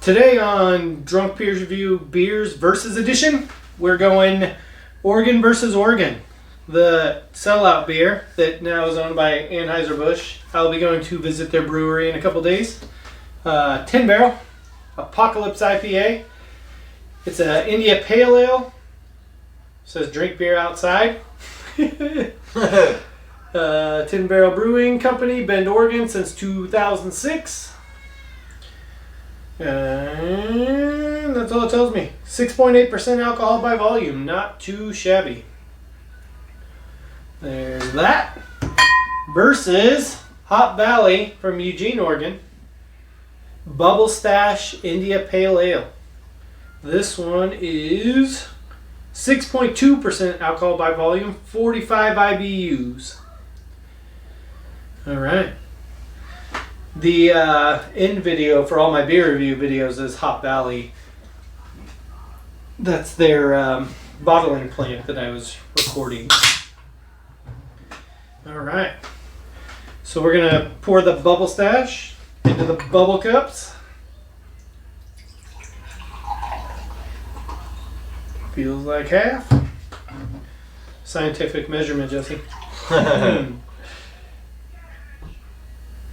Today on Drunk Peers Review Beers versus Edition, we're going Oregon versus Oregon. The sellout beer that now is owned by Anheuser-Busch. I'll be going to visit their brewery in a couple days. 10 barrel, Apocolypse IPA. It's an India Pale Ale. Says drink beer outside. 10 Barrel Brewing Company, Bend, Oregon since 2006. And that's all it tells me. 6.8% alcohol by volume. Not too shabby. There's that. Versus Hop Valley from Eugene, Oregon. Bubble Stash India Pale Ale. This one is 6.2% alcohol by volume, 45 IBUs. Alright. The end video for all my beer review videos is Hop Valley. That's their bottling plant that I was recording. Alright. So we're going to pour the Bubble Stash into the bubble cups. Feels like half. Scientific measurement, Jesse.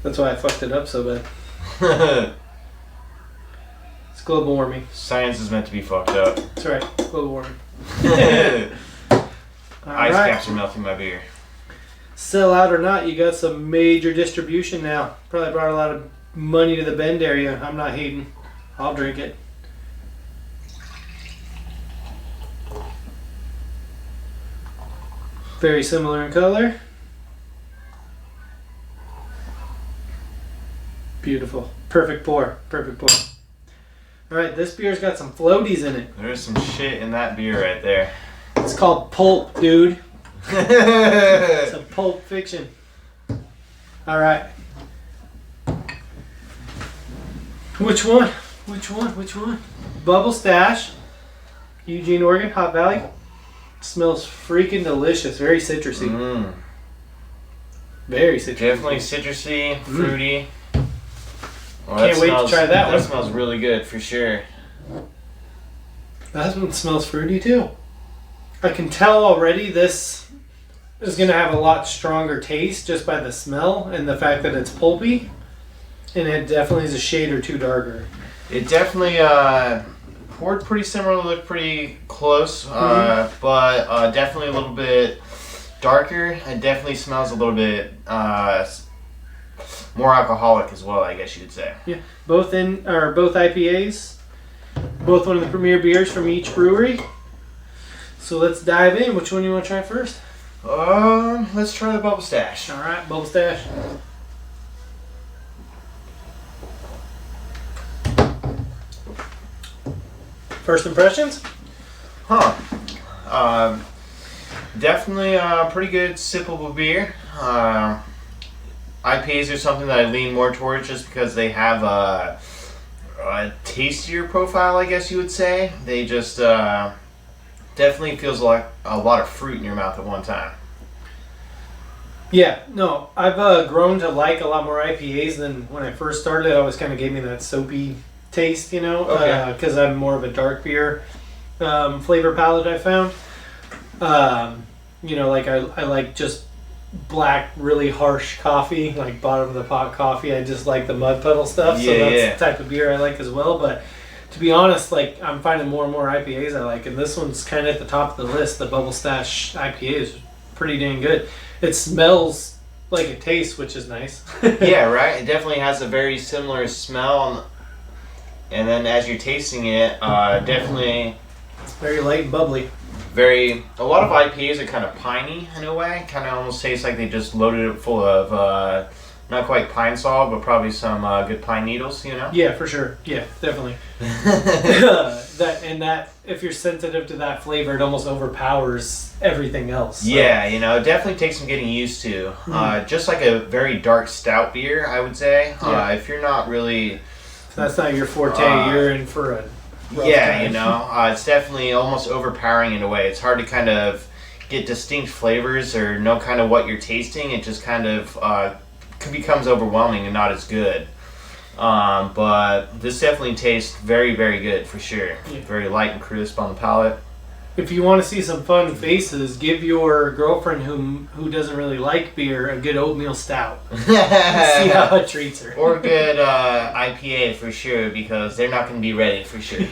That's why I fucked it up so bad. It's global warming. Science is meant to be fucked up. That's right. Global warming. Ice caps are melting my beer. Sell out or not, you got some major distribution now. Probably brought a lot of money to the Bend area. I'm not hating. I'll drink it. Very similar in color. Beautiful. Perfect pour. Perfect pour. Alright, this beer's got some floaties in it. There's some shit in that beer right there. It's called pulp, dude. It's a Pulp Fiction. Alright. Which one? Which one? Bubble Stash. Eugene, Oregon. Hop Valley. Smells freaking delicious. Very citrusy. Very citrusy. Definitely citrusy, fruity. Well, Can't wait to try that one. That smells really good for sure. That one smells fruity too. I can tell already this is going to have a lot stronger taste just by the smell and the fact that it's pulpy. And it definitely is a shade or two darker. It definitely poured pretty similar, looked pretty close, but definitely a little bit darker. It definitely smells a little bit more alcoholic as well, I guess you could say. Yeah, both IPAs, both one of the premier beers from each brewery. So let's dive in. Which one do you want to try first? Let's try the Bubble Stash. All right, Bubble Stash. First impressions? Definitely a pretty good sippable beer. IPAs are something that I lean more towards just because they have a tastier profile, I guess you would say. They just definitely feels like a lot of fruit in your mouth at one time. Yeah, no, I've grown to like a lot more IPAs than when I first started. It always kind of gave me that soapy taste, you know, because I'm more of a dark beer flavor palette, I found. You know, like I like just black, really harsh coffee, like bottom of the pot coffee. I just like the mud puddle stuff, so that's the type of beer I like as well. But to be honest, like I'm finding more and more IPAs I like, and this one's kind of at the top of the list. The Bubble Stash IPA is pretty dang good. It smells like it tastes, which is nice. Yeah, right? It definitely has a very similar smell, and then as you're tasting it, definitely... It's very light and bubbly. A lot of IPAs are kind of piney in a way. Kind of almost tastes like they just loaded it full of, not quite pine sol, but probably some good pine needles, you know? Yeah, for sure. Yeah, definitely. that if you're sensitive to that flavor, it almost overpowers everything else. So. Yeah, you know, it definitely takes some getting used to. Just like a very dark stout beer, I would say. If you're not really... If that's not your forte, you're in for a rough time. You know, it's definitely almost overpowering in a way. It's hard to kind of get distinct flavors or know kind of what you're tasting. It just kind of becomes overwhelming and not as good. But this definitely tastes very, very good for sure. Yeah. Very light and crisp on the palate. If you want to see some fun faces, give your girlfriend who doesn't really like beer a good oatmeal stout. See how it treats her. Or a good IPA for sure, because they're not going to be ready for sure.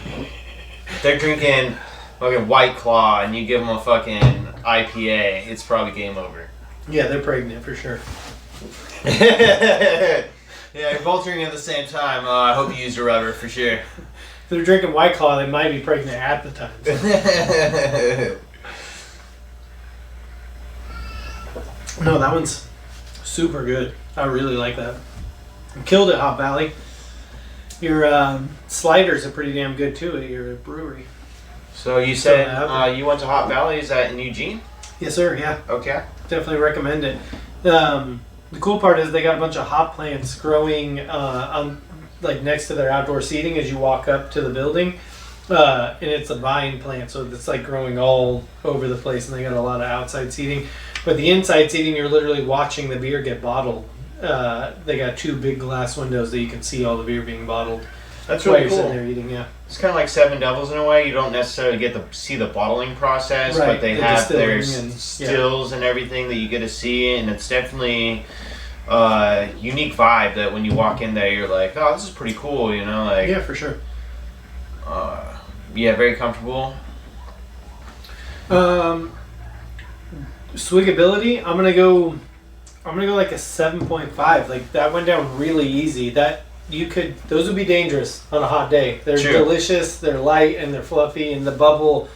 They're drinking fucking White Claw and you give them a fucking IPA, it's probably game over. Yeah, they're pregnant for sure. Yeah, you're both drinking at the same time. I hope you used a rubber for sure. If they're drinking White Claw, they might be pregnant at the time. So. No, that one's super good. I really like that. You killed it, Hop Valley. Your sliders are pretty damn good too at your brewery. So you said you went to Hop Valley. Is that in Eugene? Yes, sir. Yeah. Okay. Definitely recommend it. The cool part is they got a bunch of hop plants growing like next to their outdoor seating as you walk up to the building, and it's a vine plant, so it's like growing all over the place. And they got a lot of outside seating, but the inside seating, you're literally watching the beer get bottled. They got 2 big glass windows that you can see all the beer being bottled. That's really cool. Sitting there eating, yeah. It's kind of like Seven Devils in a way. You don't necessarily get to see the bottling process, right. but they have their and, stills and everything that you get to see, and it's definitely unique vibe that when you walk in there, you're like, oh, this is pretty cool, you know? Like, yeah, for sure. Yeah, very comfortable. Swigability, I'm gonna go like a 7.5. Like that went down really easy. Those would be dangerous on a hot day. They're True. delicious, they're light, and they're fluffy. And the bubble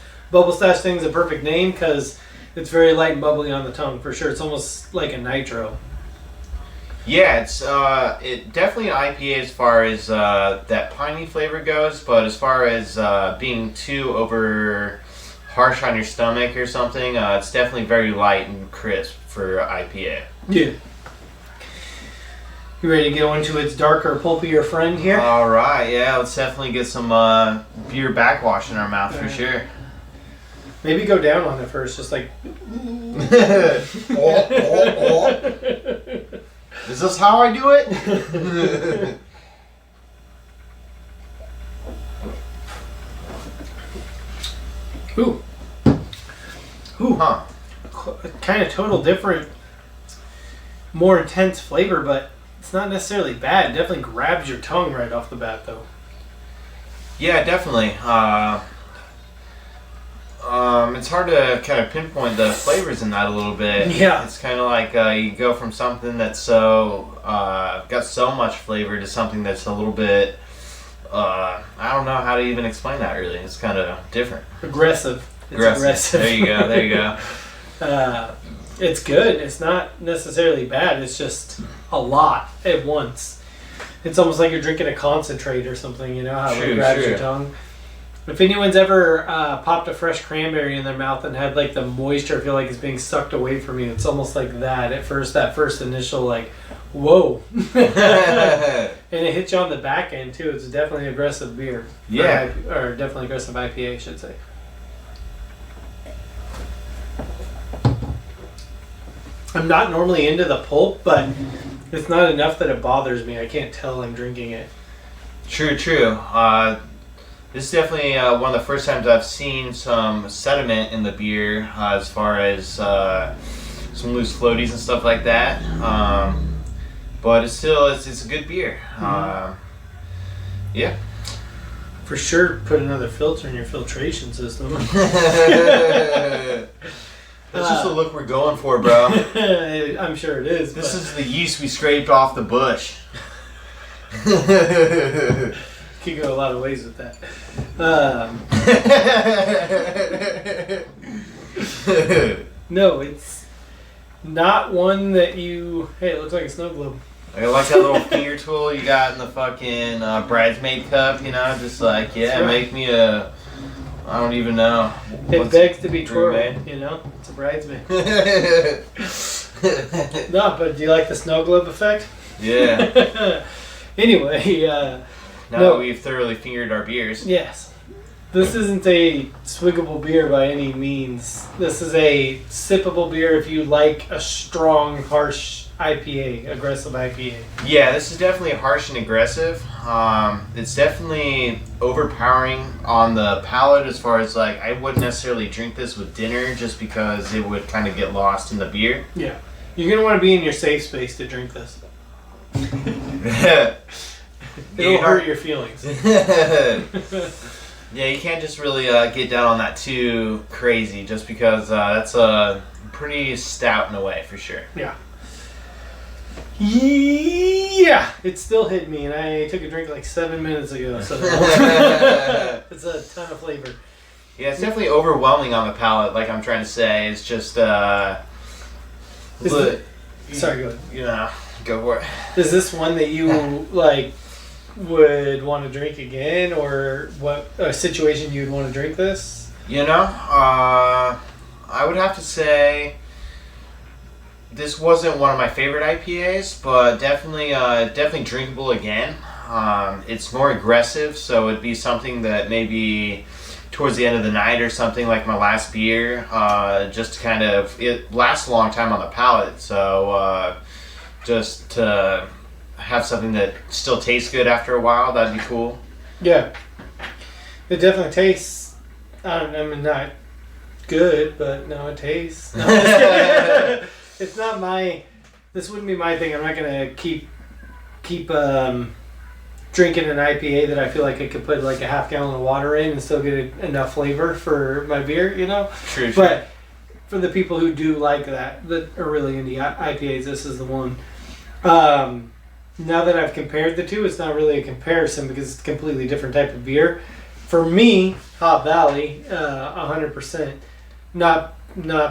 stash thing's a perfect name because it's very light and bubbly on the tongue for sure. It's almost like a nitro. Yeah, it's it definitely an IPA as far as that piney flavor goes, but as far as being too over harsh on your stomach or something, it's definitely very light and crisp for IPA. Yeah. You ready to go into its darker, pulpier friend here? All right, yeah, let's definitely get some beer backwash in our mouth for sure. Maybe go down on it first, just like. Is this how I do it? Ooh. Ooh. Huh. Kind of total different, more intense flavor, but it's not necessarily bad. It definitely grabs your tongue right off the bat, though. Yeah, definitely. It's hard to kind of pinpoint the flavors in that a little bit. Yeah. It's kind of like you go from something that's so got so much flavor to something that's a little bit. I don't know how to even explain that. Really, it's kind of different. Aggressive. It's aggressive. There you go. There you go. It's good. It's not necessarily bad. It's just a lot at once. It's almost like you're drinking a concentrate or something. You know how it grabs your tongue. If anyone's ever popped a fresh cranberry in their mouth and had like the moisture feel like it's being sucked away from you, it's almost like that at first. That first initial like, whoa, and it hits you on the back end too. It's definitely aggressive beer. Yeah, or definitely aggressive IPA, I should say. I'm not normally into the pulp, but it's not enough that it bothers me. I can't tell I'm drinking it. True. This is definitely one of the first times I've seen some sediment in the beer as far as some loose floaties and stuff like that. But it's still, it's a good beer. Yeah. For sure, put another filter in your filtration system. That's just the look we're going for, bro. I'm sure it is. This is the yeast we scraped off the bush. Could go a lot of ways with that. No, it's not one that you... Hey, it looks like a snow globe. I like that little finger tool you got in the fucking bridesmaid cup, you know? Just like, yeah, right. Make me a... I don't even know. It begs to be twirled, you know? It's a bridesmaid. No, but do you like the snow globe effect? Yeah. Anyway, now that we've thoroughly fingered our beers. Yes. This isn't a swiggable beer by any means. This is a sippable beer if you like a strong, harsh IPA, aggressive IPA. Yeah, this is definitely harsh and aggressive. It's definitely overpowering on the palate as far as like I wouldn't necessarily drink this with dinner just because it would kind of get lost in the beer. Yeah. You're going to want to be in your safe space to drink this. It'll hurt your feelings. Yeah, you can't just really get down on that too crazy just because that's pretty stout in a way for sure. Yeah. Yeah, it still hit me, and I took a drink like 7 minutes ago, so it's a ton of flavor. Yeah, it's definitely overwhelming on the palate, like I'm trying to say. It's just, sorry, go ahead. You know, go for it. Is this one that you, like, would want to drink again, or what a situation you'd want to drink this? You know, I would have to say this wasn't one of my favorite IPAs, but definitely drinkable again. It's more aggressive, so it'd be something that maybe towards the end of the night or something like my last beer, just to kind of, it lasts a long time on the palate, so just to have something that still tastes good after a while, that'd be cool. Yeah. It definitely tastes, I mean, not good, but no, it tastes. No, it's not this wouldn't be my thing. I'm not going to keep drinking an IPA that I feel like I could put like a half gallon of water in and still get enough flavor for my beer, you know? True. But for the people who do like that are really into IPAs, this is the one. Now that I've compared the two, it's not really a comparison because it's a completely different type of beer. For me, Hop Valley, 100%. Not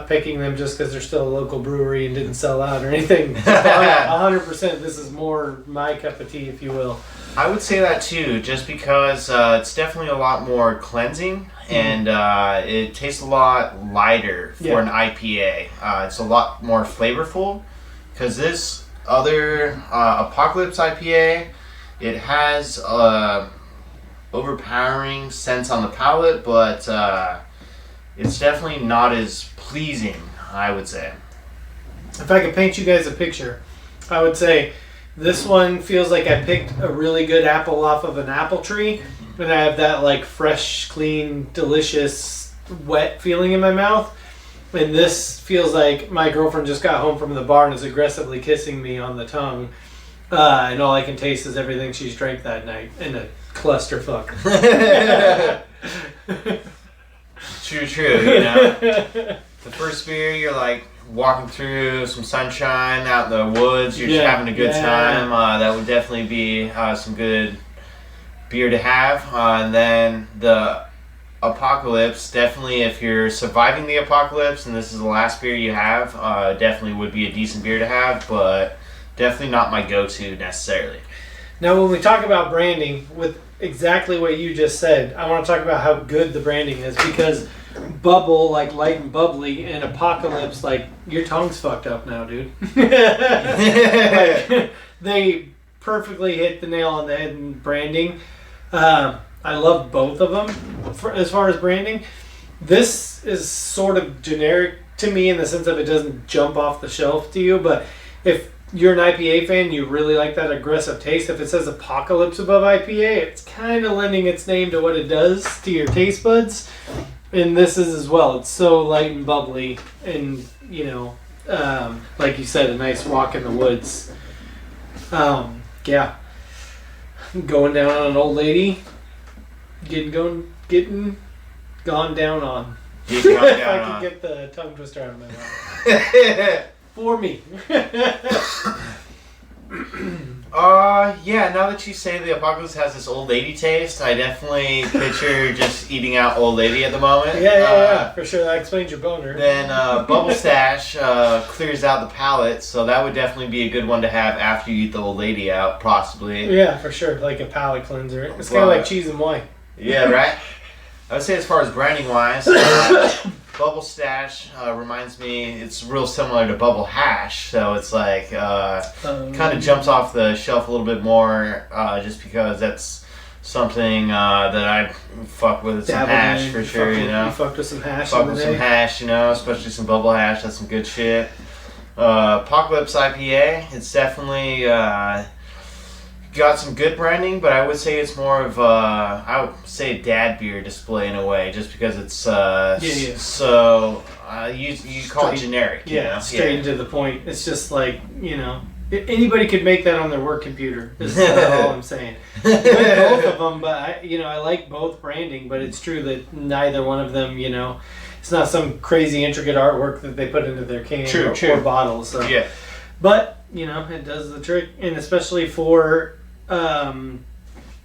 picking them just because they're still a local brewery and didn't sell out or anything. 100%. This is more my cup of tea, if you will. I would say that too, just because it's definitely a lot more cleansing and it tastes a lot lighter for an IPA. It's a lot more flavorful because this other Apocolypse IPA, it has overpowering sense on the palate, but it's definitely not as pleasing, I would say. If I could paint you guys a picture, I would say this one feels like I picked a really good apple off of an apple tree, and I have that like fresh, clean, delicious, wet feeling in my mouth. And this feels like my girlfriend just got home from the bar and is aggressively kissing me on the tongue. And all I can taste is everything she's drank that night in a clusterfuck. True, you know. The first beer, you're like walking through some sunshine out in the woods. You're just having a good time. That would definitely be some good beer to have. And then the Apocolypse, definitely if you're surviving the apocalypse and this is the last beer you have, definitely would be a decent beer to have, but definitely not my go-to necessarily. Now when we talk about branding, with exactly what you just said, I want to talk about how good the branding is, because Bubble, like light and bubbly, and Apocolypse, like your tongue's fucked up now, dude. Like, they perfectly hit the nail on the head in branding. I love both of them as far as branding. This is sort of generic to me in the sense of it doesn't jump off the shelf to you, but if you're an IPA fan, you really like that aggressive taste. If it says Apocolypse above IPA, it's kind of lending its name to what it does to your taste buds. And this is as well. It's so light and bubbly and, you know, like you said, a nice walk in the woods. Yeah. Going down on an old lady. Getting gone down on. If I could get the tongue twister out of my mouth. For me. Yeah, now that you say the Apocalypse has this old lady taste, I definitely picture just eating out old lady at the moment. Yeah, for sure. That explains your boner. Then Bubble Stash clears out the palate, so that would definitely be a good one to have after you eat the old lady out, possibly. Yeah, for sure. Like a palate cleanser. It's kind of like cheese and wine. Yeah, right? I would say as far as branding wise, Bubble Stash reminds me, it's real similar to Bubble Hash, so it's like, kind of jumps off the shelf a little bit more, just because that's something that I fuck with. Some hash for sure, you know. You fucked with some hash. Fuck with some hash, you know, especially some bubble hash. That's some good shit. Apocolypse IPA. It's definitely got some good branding, but I would say it's more of I would say dad beer display in a way, just because it's so you call it generic. You know? Straight to the point. It's just like, you know, anybody could make that on their work computer. Is all I'm saying. Both of them, but I like both branding, but it's true that neither one of them, you know, it's not some crazy intricate artwork that they put into their can or bottle. So yeah, but you know, it does the trick, and especially for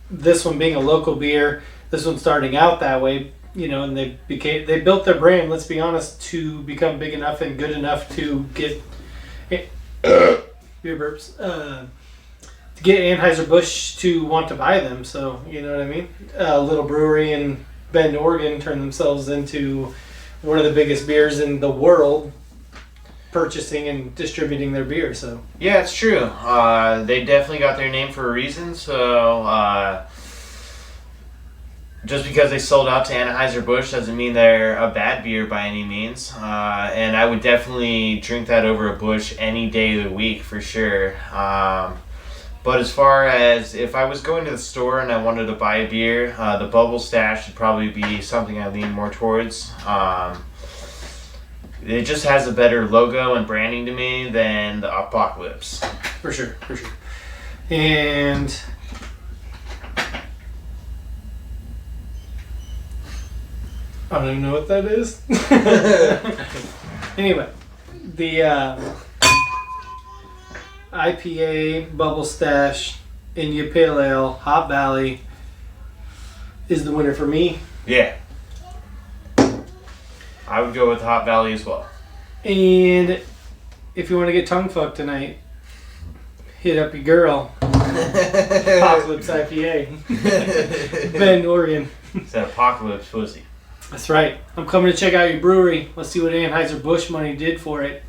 this one being a local beer, this one starting out that way, you know, and they built their brand, let's be honest, to become big enough and good enough to get beer burps, to get Anheuser-Busch to want to buy them. So you know what I mean. A little brewery in Bend, Oregon, turned themselves into one of the biggest beers in the world, purchasing and distributing their beer. So yeah, it's true. They definitely got their name for a reason. So just because they sold out to Anheuser-Busch doesn't mean they're a bad beer by any means. And I would definitely drink that over a Busch any day of the week for sure. But as far as if I was going to the store and I wanted to buy a beer, the Bubble Stash would probably be something I lean more towards. It just has a better logo and branding to me than the Apocolypse. For sure. And I don't even know what that is. Anyway, the IPA Bubble Stash India Pale Ale Hop Valley is the winner for me. Yeah. I would go with Hop Valley as well. And if you want to get tongue fucked tonight, hit up your girl. Apocolypse IPA. Bend, Oregon. It's that Apocolypse pussy. That's right. I'm coming to check out your brewery. Let's see what Anheuser-Busch money did for it.